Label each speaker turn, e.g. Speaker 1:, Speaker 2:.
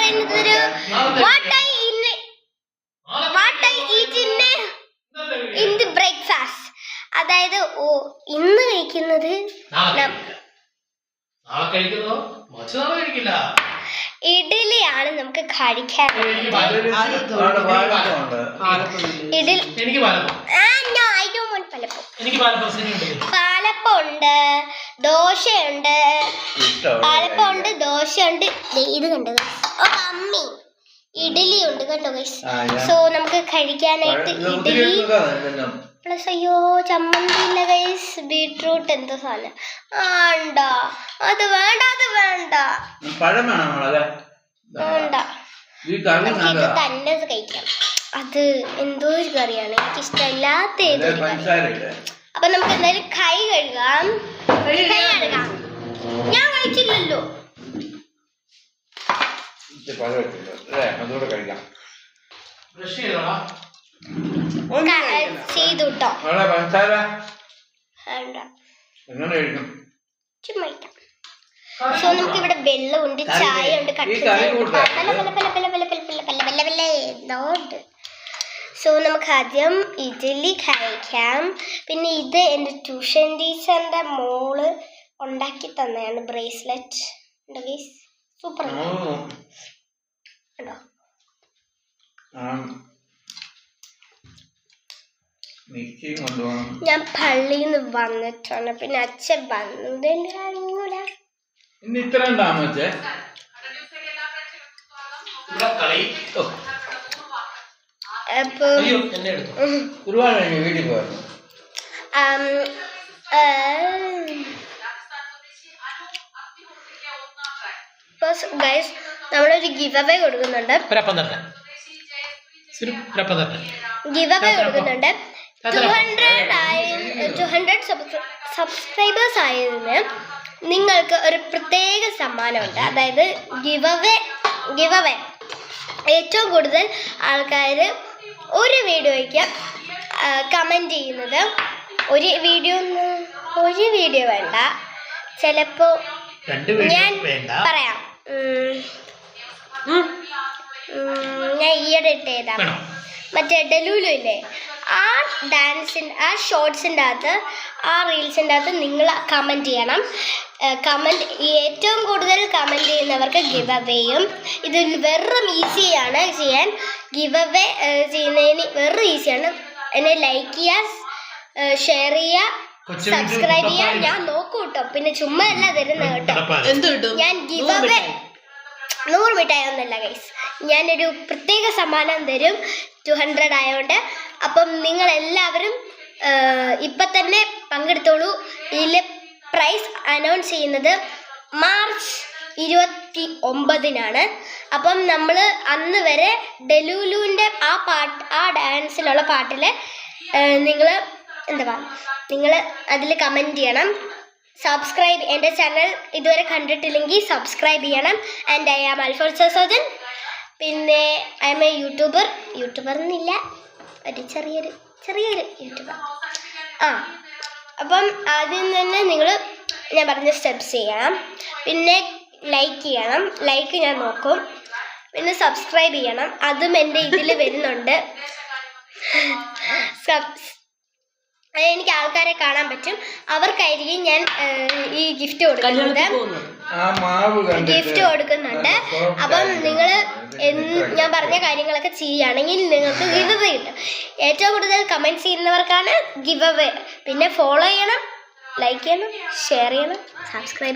Speaker 1: പറയുന്നത് ഒരു what I eat in the breakfast. അതായത് ഇന്ന് കഴിക്കുന്നത് ഇഡലിയാണ് നമുക്ക് കഴിക്കാൻ. പാലപ്പം ഉണ്ട്, ദോശയുണ്ട്. പാലപ്പം ഉണ്ട്, ദോശയുണ്ട്. ഇത് കണ്ടോ അമ്മി, ഇഡലി ഉണ്ട് കേട്ടോ ഗൈസ്. സോ നമുക്ക് കഴിക്കാനായിട്ട് ഇഡലി പ്ലസ് ചമ്മന്തി ഇല്ല ഗൈസ്, ബീട്രൂട്ട് എന്തോ സാധനം വേണ്ട, അത് വേണ്ട, അത് വേണ്ട, വേണ്ട, ഇത് തന്നെ കഴിക്കാം. അത് എന്തോ ഒരു കറിയാണ്, എനിക്ക് ഇഷ്ടമില്ലാത്ത ഏതൊരു കറി. അപ്പൊ നമുക്ക് എന്തായാലും കൈ കഴുകാം. ഞാൻ കഴിച്ചില്ലല്ലോ. ചെയ്തുട്ടോ ചുമ്മാ. സോ നമുക്ക് ഇവിടെ വെള്ളമുണ്ട്, ചായ ഉണ്ട്, കട്ടനുണ്ട്. സോ നമുക്ക് ആദ്യം ഇഡലി കഴിക്കാം. പിന്നെ ഇത് എൻ്റെ ട്യൂഷൻ ടീച്ചറിന്റെ മോള് ഉണ്ടാക്കി തന്നെയാണ്, ബ്രേസ്ലെറ്റ്. സൂപ്പർ ഉണ്ടോ? ഞാൻ പള്ളിയിൽ നിന്ന് വന്നിട്ടാണ്, പിന്നെ അച്ഛൻ വന്നത് അറിഞ്ഞൂല. ഗൈസ് നമ്മളൊരു ഗിവ് അവേ കൊടുക്കുന്നുണ്ട്. 200 സബ്സ്ക്രൈബേഴ്സ് ആയതിന് നിങ്ങൾക്ക് ഒരു പ്രത്യേക സമ്മാനമുണ്ട്. അതായത് ഗിവ് അവേ ഏറ്റവും കൂടുതൽ ആൾക്കാർ ഒരു വീഡിയോയ്ക്ക് കമൻറ്റ് ചെയ്യുന്നത്, ഒരു വീഡിയോ വേണ്ട, ചിലപ്പോൾ ഞാൻ പറയാം. ഞാൻ ഈയിടെ ഇട്ടേതാ മറ്റേ ഡെലൂലു ഇല്ലേ, ആ ഷോർട്സിൻ്റെ അകത്ത്, ആ റീൽസിൻ്റെ അകത്ത് നിങ്ങൾ കമൻറ്റ് ചെയ്യണം. ഏറ്റവും കൂടുതൽ കമൻറ്റ് ചെയ്യുന്നവർക്ക് ഗിവ് അവേയും. ഇത് വെറും ഈസിയാണ് ചെയ്യാൻ. ഗിവ് അവേ ചെയ്യുന്നതിന് വെറും ഈസിയാണ്. എന്നെ ലൈക്ക് ചെയ്യുക, ഷെയർ ചെയ്യുക, സബ്സ്ക്രൈബ് ചെയ്യുക. ഞാൻ നോക്കൂ കേട്ടോ, പിന്നെ ചുമ്മാ അല്ല തരുന്നത് കേട്ടോ. ഞാൻ ഗിവ് അവേ 100 മിഠായി ഒന്നല്ല ഗൈസ്, ഞാനൊരു പ്രത്യേക സമ്മാനം തരും 200 ആയതുകൊണ്ട്. അപ്പം നിങ്ങളെല്ലാവരും ഇപ്പം തന്നെ പങ്കെടുത്തോളൂ. ഇതിൽ പ്രൈസ് അനൗൺസ് ചെയ്യുന്നത് മാർച്ച് 29-നാണ്. അപ്പം നമ്മൾ അന്ന് വരെ ഡെലൂലുവിൻ്റെ ആ ഡാൻസിലുള്ള പാട്ടിൽ നിങ്ങൾ അതിൽ കമൻറ്റ് ചെയ്യണം. സബ്സ്ക്രൈബ്, എൻ്റെ ചാനൽ ഇതുവരെ കണ്ടിട്ടില്ലെങ്കിൽ സബ്സ്ക്രൈബ് ചെയ്യണം. And I am Alphonso Sojan. പിന്നെ ഐ എം എ യൂട്യൂബർ എന്നില്ല, ഒരു ചെറിയൊരു യൂട്യൂബർ. അപ്പം ആദ്യം തന്നെ നിങ്ങൾ ഞാൻ പറഞ്ഞ സ്റ്റെപ്സ് ചെയ്യണം. പിന്നെ ലൈക്ക് ചെയ്യണം, ലൈക്ക് ഞാൻ നോക്കും. പിന്നെ സബ്സ്ക്രൈബ് ചെയ്യണം, അതും എൻ്റെ ഇതിൽ വരുന്നുണ്ട്. എനിക്ക് ആൾക്കാരെ കാണാൻ പറ്റും, അവർക്കായിരിക്കും ഞാൻ ഈ ഗിഫ്റ്റ് കൊടുക്കുന്നുണ്ട്. അപ്പം നിങ്ങൾ ഞാൻ പറഞ്ഞ കാര്യങ്ങളൊക്കെ ചെയ്യുകയാണെങ്കിൽ നിങ്ങൾക്ക് ഗിവ് അവേ കിട്ടും. ഏറ്റവും കൂടുതൽ കമൻറ്റ്സ് ചെയ്യുന്നവർക്കാണ് ഗിവ് അവേ. പിന്നെ ഫോളോ ചെയ്യണം, ലൈക്ക് ചെയ്യണം, ഷെയർ ചെയ്യണം, സബ്സ്ക്രൈബ്